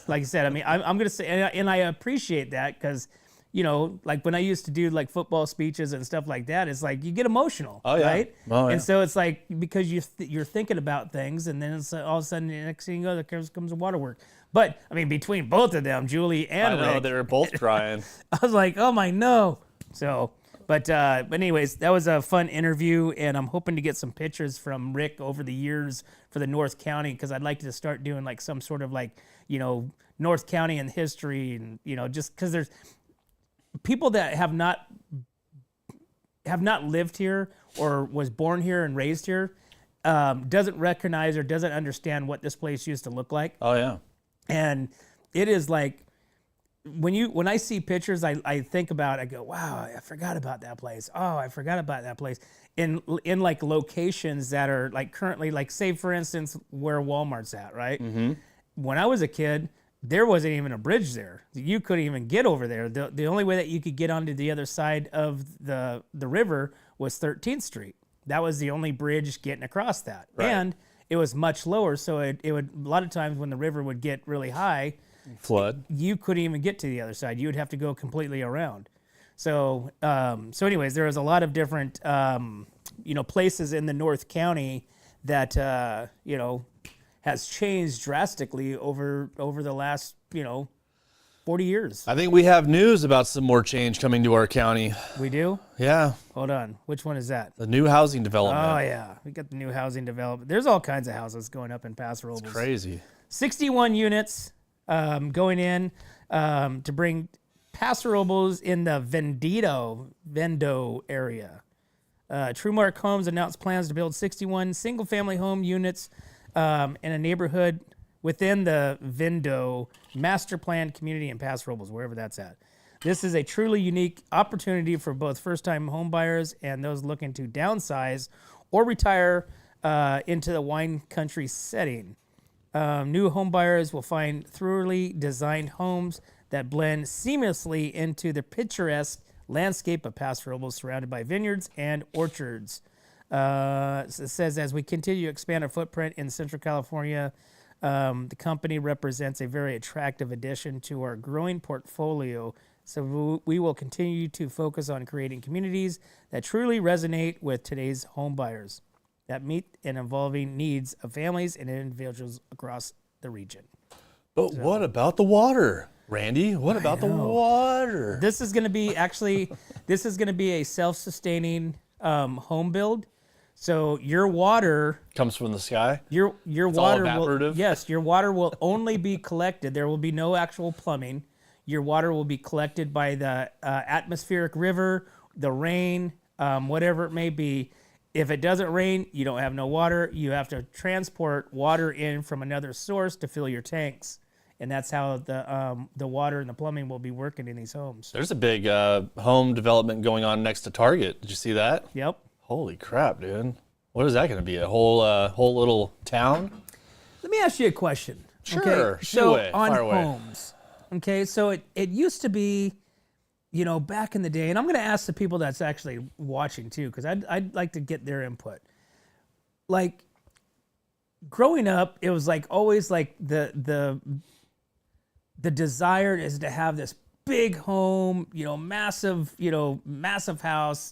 like I said. I mean, I'm gonna say, and I appreciate that because. Like when I used to do like football speeches and stuff like that, it's like you get emotional, right? Oh, yeah. And so it's like because you're thinking about things, and then it's all of a sudden the next thing you go, there comes a waterwork. But I mean, between both of them, Julie and I know Rick, they were both crying. I was like, oh my no. So, but anyways, that was a fun interview, and I'm hoping to get some pictures from Rick over the years for the North County because I'd like to start doing like some sort of like North County in history, and just because there's people that have not lived here or was born here and raised here doesn't recognize or doesn't understand what this place used to look like. Oh yeah. And it is like when I see pictures, I think about, I go, wow, I forgot about that place. Oh, I forgot about that place. In like locations that are like currently, like say for instance where Walmart's at, right? Mm-hmm. When I was a kid, there wasn't even a bridge there. You couldn't even get over there. The only way that you could get onto the other side of the river was 13th Street. That was the only bridge getting across that. Right. And it was much lower, so it would a lot of times when the river would get really high, Flood. you couldn't even get to the other side. You would have to go completely around. So anyways, there was a lot of different places in the North County that has changed drastically over the last 40 40 years. I think we have news about some more change coming to our county. We do? Yeah, Hold on. Which one is that? the new housing development. Oh, yeah. We got the new housing development. There's all kinds of houses going up in Paso Robles. Crazy. 61 units going in to bring Paso Robles in the Vinedo area. TrueMark Homes announced plans to build 61 single-family home units in a neighborhood within the Vinedo master plan community in Paso Robles, wherever that's at. This is a truly unique opportunity for both first-time home buyers and those looking to downsize or retire into the wine country setting. New home buyers will find thoroughly designed homes that blend seamlessly into the picturesque landscape of Paso Robles, surrounded by vineyards and orchards. It says, as we continue to expand our footprint in Central California, the company represents a very attractive addition to our growing portfolio. So we will continue to focus on creating communities that truly resonate with today's home buyers, that meet and evolving needs of families and individuals across the region. But what about the water, Randy? What about the water? This is going to be a self-sustaining home build. So your water Comes from the sky? Your all water will, evaporative? yes, your water will only be collected. There will be no actual plumbing. Your water will be collected by the atmospheric river, the rain, whatever it may be. If it doesn't rain, you don't have no water. You have to transport water in from another source to fill your tanks, and that's how the water and the plumbing will be working in these homes. There's a big home development going on next to Target. Did you see that? Yep. Holy crap, dude. What is that going to be? A whole little town? Let me ask you a question. Sure, Okay? shoot So away, on fire away. homes, okay, so it used to be, back in the day, and I'm going to ask the people that's actually watching too, because I'd like to get their input. Like, growing up, it was like always like the desire is to have this big home, massive house,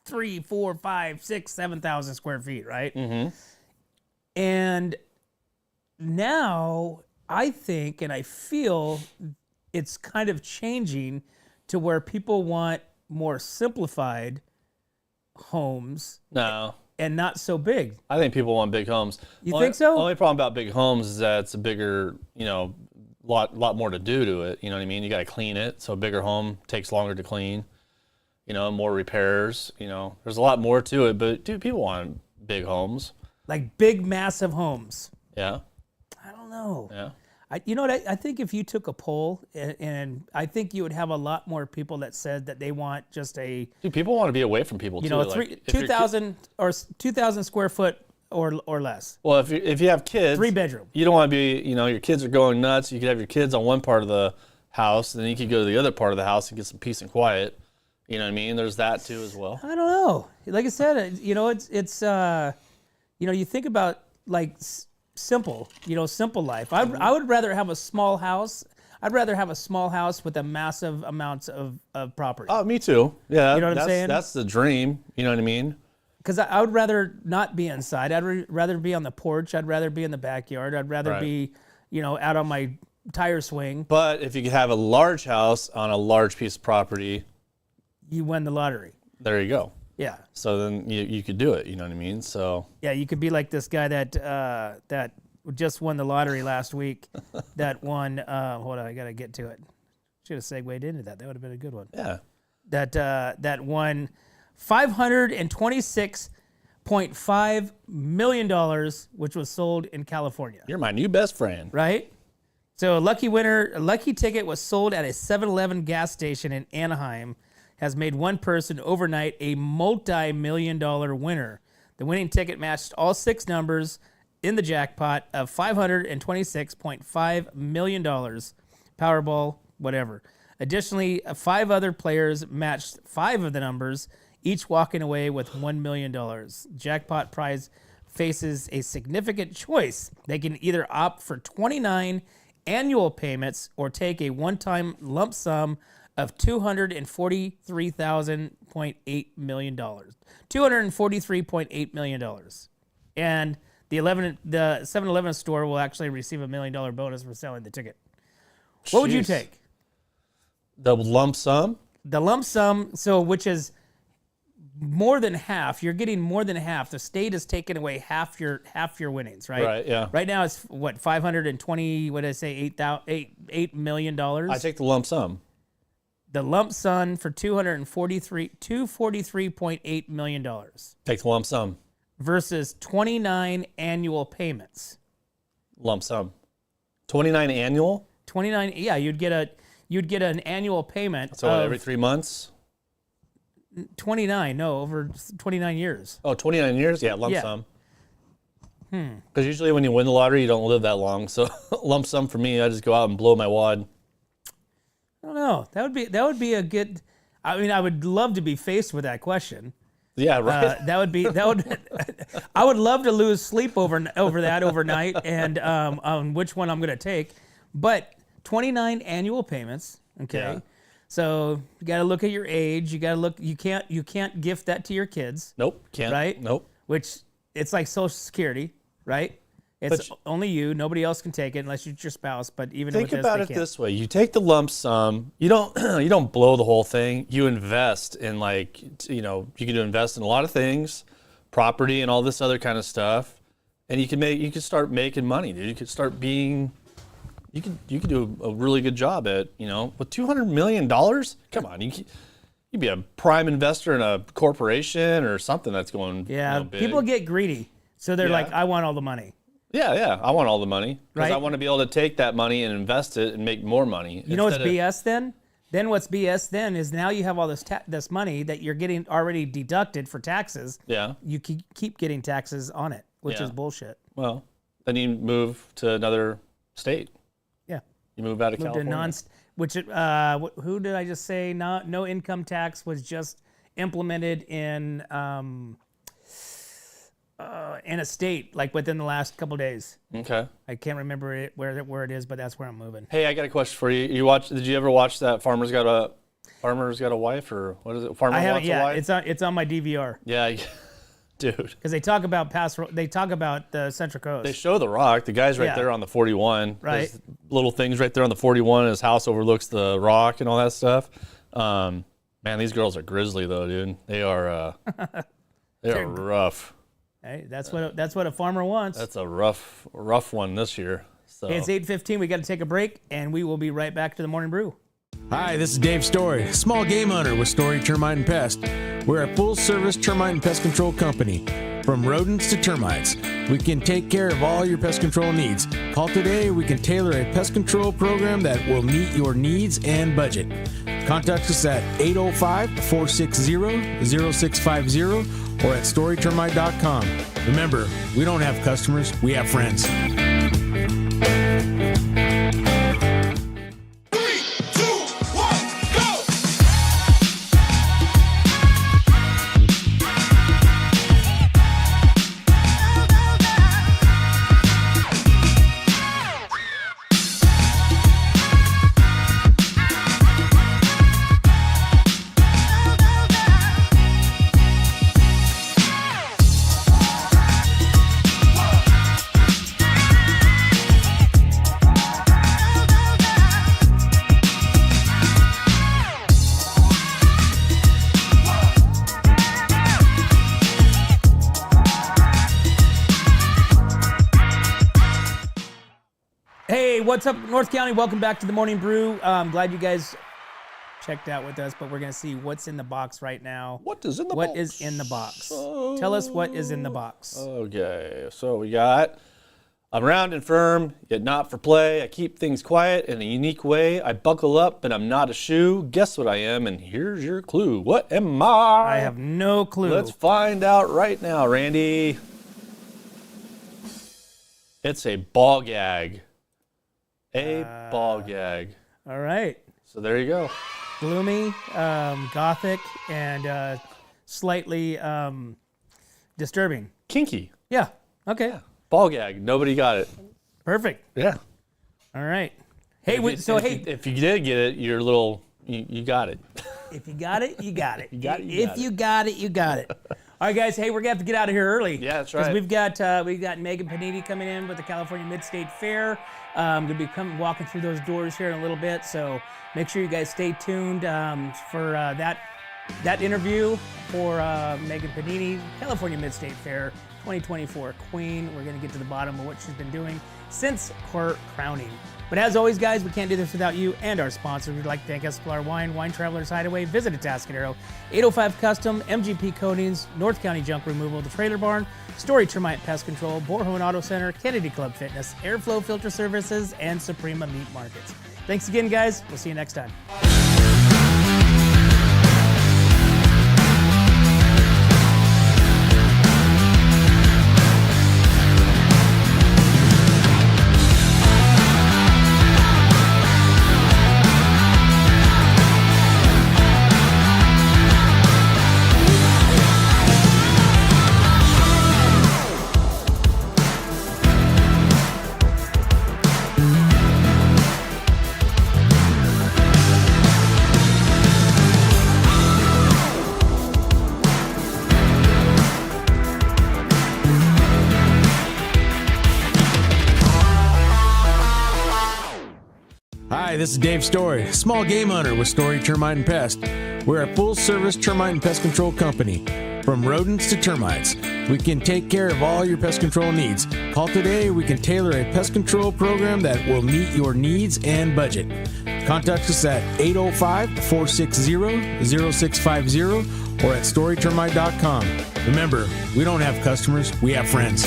3, 4, 5, 6, 7,000 square feet, right? Mm-hmm. And now I think and I feel it's kind of changing to where people want more simplified homes No. and not so big. I think people want big homes. You think so? Only problem about big homes is that it's a bigger, lot more to do to it. You know what I mean? You got to clean it. So a bigger home takes longer to clean. More repairs. There's a lot more to it. But dude, people want big homes. Like big, massive homes. Yeah. I don't know. Yeah. I think if you took a poll, and I think you would have a lot more people that said that they want just a, Dude, people want to be away from people too. Like, if you're 2,000 or 2,000 square foot or less. Well, if you have kids, 3-bedroom. you don't want to be, your kids are going nuts. You could have your kids on one part of the house, and then you could go to the other part of the house and get some peace and quiet. You know what I mean? There's that too as well. I don't know. Like I said, it's you think about like simple life. I would rather have a small house. I'd rather have a small house with a massive amounts of property. Oh, me too. Yeah, You know what I'm saying? That's the dream. You know what I mean? Because I would rather not be inside. I'd rather be on the porch. I'd rather be in the backyard. I'd rather Right. be, out on my tire swing. But if you could have a large house on a large piece of property, You win the lottery. there you go. Yeah. So then you could do it. You know what I mean? So Yeah, you could be like this guy that just won the lottery last week. That won. Hold on, I gotta get to it. Should have segued into that. That would have been a good one. yeah. That won $526.5 million, which was sold in California. You're my new best friend. Right. So a lucky ticket was sold at a 7-Eleven gas station in Anaheim. Has made one person overnight a multi-million-dollar winner. The winning ticket matched all 6 numbers in the jackpot of $526.5 million. Powerball, whatever. Additionally, 5 other players matched 5 of the numbers, each walking away with $1 million. Jackpot prize faces a significant choice. They can either opt for 29 annual payments or take a one-time lump sum of $243.8 million. $243.8 million. And the 7-Eleven store will actually receive $1 million bonus for selling the ticket. What would you Jeez. take? The lump sum? The lump sum, so which is more than half. You're getting more than half. The state is taking away half your winnings, right? Right, yeah. Right now it's what, 520, what did I say, $8 million? I take the lump sum. The lump sum for $243.8 million Take the lump sum. versus 29 annual payments. Lump sum. 29 annual? 29, yeah, you'd get an annual payment. So what, of every 3 months? 29, no, over 29 years. Oh, 29 years? Yeah, lump Yeah. sum. Because usually when you win the lottery, you don't live that long. So lump sum for me, I just go out and blow my wad. I don't know. That would be a good. I mean, I would love to be faced with that question. Yeah, right. I would love to lose sleep over that overnight and on which one I'm going to take. But 29 annual payments. Okay. Yeah. So you got to look at your age. You got to look. You can't gift that to your kids. Nope, can't. Right. Nope. Which it's like Social Security, right? It's only you. Nobody else can take it unless it's your spouse. But even Think with about they it can't. this way: you take the lump sum. You don't blow the whole thing. You invest in you can invest in a lot of things, property and all this other kind of stuff, and you can start making money, dude. You could start being. You could do a really good job at with $200 million. Come on, you'd be a prime investor in a corporation or something that's going. Yeah, big. people get greedy, so they're like, I want all the money. Yeah, I want all the money because Right. I want to be able to take that money and invest it and make more money. You know what's BS then? Then what's BS then is now you have all this money that you're getting already deducted for taxes. Yeah. You keep getting taxes on it, which Yeah. is bullshit. Well, then you move to another state. Yeah. You move out of Moved to California. who did I just say? No income tax was just implemented in a state like within the last couple days. Okay. I can't remember where it is, but that's where I'm moving. Hey, I got a question for you. Did you ever watch that Farmer's Got a Wife, or what is it? Farmer I haven't Wants a yet. Wife? It's on my DVR Yeah, dude. because they talk about They talk about the Central Coast. They show the rock. The guy's right Yeah. there on the 41. Right. There's little things right there on the 41. His house overlooks the rock and all that stuff. Man, these girls are grizzly though, dude. They are. They are rough. Hey, that's what a farmer wants. That's a rough one this year. So. Hey, it's 8:15. We got to take a break, and we will be right back to the Morning Brew. Hi, this is Dave Story, small game hunter with Story Termite and Pest. We're a full-service termite and pest control company. From rodents to termites, we can take care of all your pest control needs. Call today. We can tailor a pest control program that will meet your needs and budget. Contact us at 805-460-0650 or at storytermite.com. Remember, we don't have customers, we have friends. Hey, what's up, North County? Welcome back to the Morning Brew. I'm glad you guys checked out with us, but we're going to see what's in the box right now. What is in the What box? is in the box? Tell us what is in the box. Okay, so we got, I'm round and firm, yet not for play. I keep things quiet in a unique way. I buckle up, and I'm not a shoe. Guess what I am, and here's your clue. What am I? I have no clue. Let's find out right now, Randy. It's a ball gag. Ball gag. All right. So there you go. Gloomy, gothic, and slightly disturbing. Kinky. Yeah. Okay. Ball gag. Nobody got it. Perfect. Yeah. All right. Hey, If you did get it, you're a little, you got it. if you got it, you got it. You got it, you If got you got it, you got it. All right, guys. Hey, we're gonna have to get out of here early. Yeah, that's 'Cause right. we've got Megan Panini coming in with the California Mid-State Fair. Gonna be walking through those doors here in a little bit. So make sure you guys stay tuned for that interview for Megan Panini, California Mid-State Fair 2024 Queen. We're gonna get to the bottom of what she's been doing since court crowning. But as always, guys, we can't do this without you and our sponsors. We'd like to thank Explorer Wine, Wine Travelers Hideaway, Visit Atascadero, 805 Custom, MGP Coatings, North County Junk Removal, The Trailer Barn, Story Termite Pest Control, Borhone Auto Center, Kennedy Club Fitness, Airflow Filter Services, and Suprema Meat Markets. Thanks again, guys. We'll see you next time. Hi, this is Dave Story, small game hunter with Story Termite and Pest. We're a full-service termite and pest control company. From rodents to termites, we can take care of all your pest control needs. Call today, we can tailor a pest control program that will meet your needs and budget. Contact us at 805-460-0650 or at storytermite.com. Remember, we don't have customers, we have friends.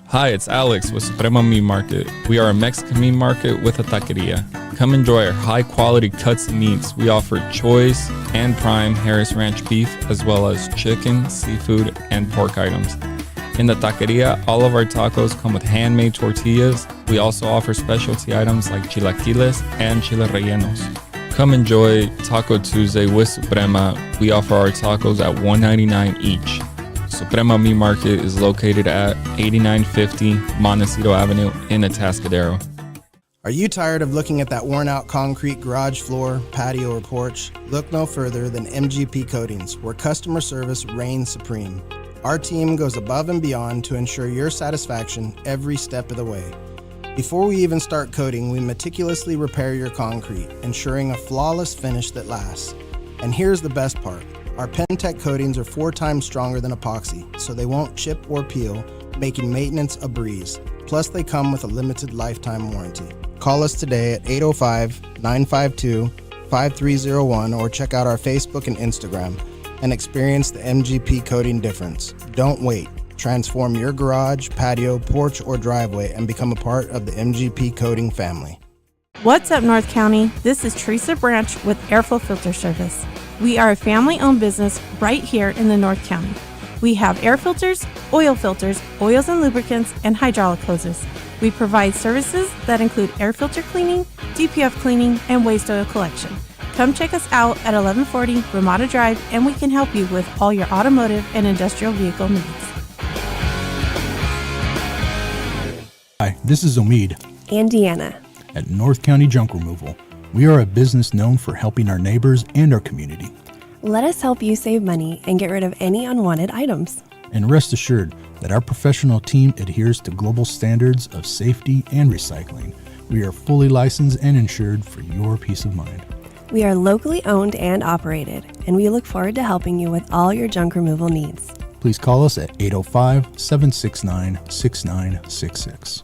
Hi, it's Alex with Suprema Meat Market. We are a Mexican meat market with a taqueria. Come enjoy our high-quality cuts and meats. We offer choice and prime Harris Ranch beef, as well as chicken, seafood, and pork items. In the taqueria, all of our tacos come with handmade tortillas. We also offer specialty items like chilaquiles and chile rellenos. Come enjoy Taco Tuesday with Suprema. We offer our tacos at $1.99 each. Suprema Meat Market is located at 8950 Montecito Avenue in Atascadero. Are you tired of looking at that worn out concrete garage floor, patio, or porch? Look no further than MGP Coatings, where customer service reigns supreme. Our team goes above and beyond to ensure your satisfaction every step of the way. Before we even start coating, we meticulously repair your concrete, ensuring a flawless finish that lasts. And here's the best part. Our Pentec coatings are 4 times stronger than epoxy, so they won't chip or peel, making maintenance a breeze. Plus, they come with a limited lifetime warranty. Call us today at 805-952-5301 or check out our Facebook and Instagram and experience the MGP coating difference. Don't wait. Transform your garage, patio, porch, or driveway and become a part of the MGP coating family. What's up, North County? This is Teresa Branch with Airflow Filter Service. We are a family-owned business right here in the North County. We have air filters, oils and lubricants, and hydraulic hoses. We provide services that include air filter cleaning, DPF cleaning, and waste oil collection. Come check us out at 1140 Ramada Drive, and we can help you with all your automotive and industrial vehicle needs. Hi, this is Omid And Deanna. at North County Junk Removal. We are a business known for helping our neighbors and our community. Let us help you save money and get rid of any unwanted items. And rest assured that our professional team adheres to global standards of safety and recycling. We are fully licensed and insured for your peace of mind. We are locally owned and operated, and we look forward to helping you with all your junk removal needs. Please call us at 805-769-6966.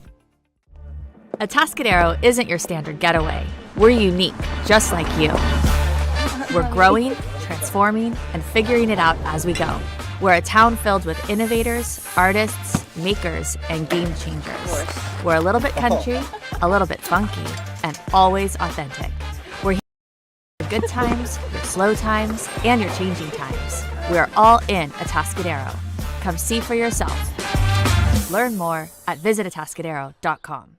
Atascadero isn't your standard getaway. We're unique, just like you. We're growing, transforming, and figuring it out as we go. We're a town filled with innovators, artists, makers, and game changers. We're a little bit country, a little bit funky, and always authentic. We're here for your good times, your slow times, and your changing times. We are all in Atascadero. Come see for yourself. Learn more at visitatascadero.com.